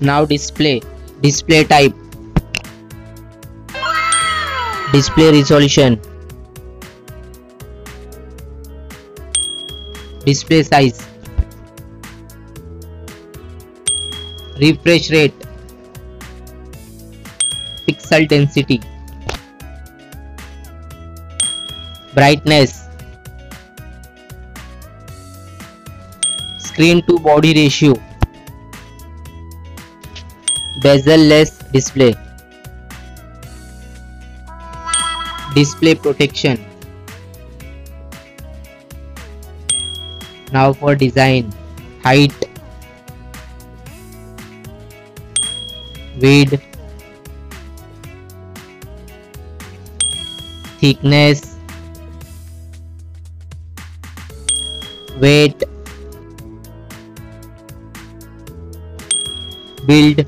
Now display type, display resolution, display size, refresh rate, pixel density, brightness, screen to body ratio, bezel-less display, display protection. Now for design, height, width, thickness, weight, build,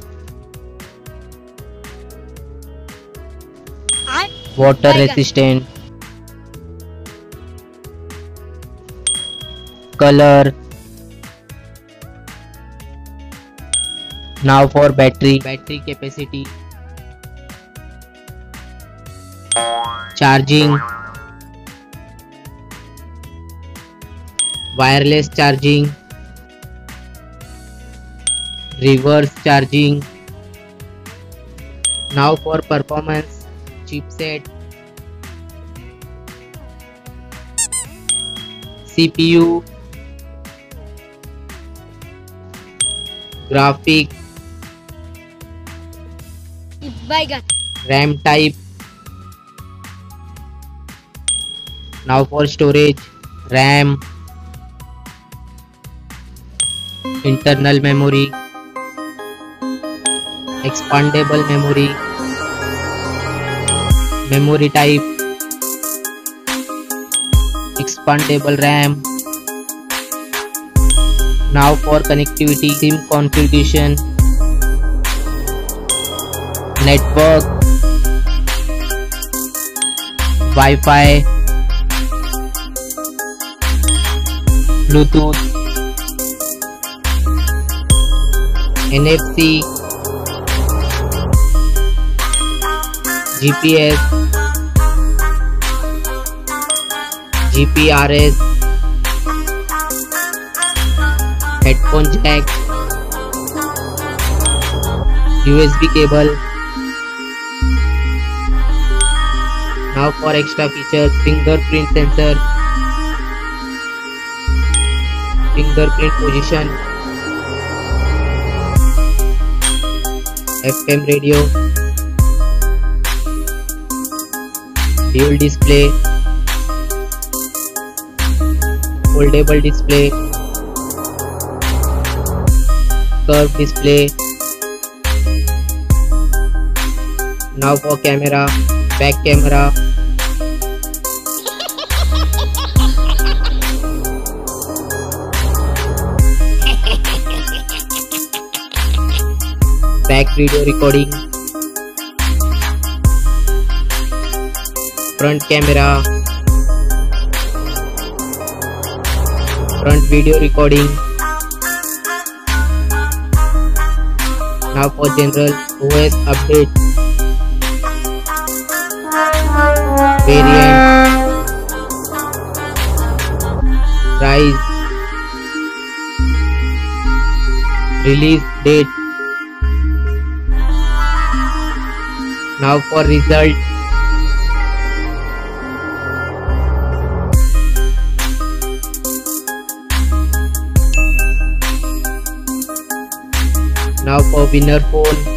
water resistant, color. Now for battery capacity, charging, wireless charging, reverse charging. Now for performance, chipset, CPU, graphic, RAM type. Now for storage, RAM, internal memory, expandable memory, memory type, expandable RAM. Now for connectivity, SIM configuration, network, Wi-Fi, Bluetooth, NFC, GPS, GPRS, headphone jack, USB cable. Now for extra features, fingerprint sensor, fingerprint position, FM radio, dual display, foldable display, curved display. Now for camera, back camera, back video recording, front camera, front video recording. Now for general OS update, variant, price, release date. Now for result, now for winner phone,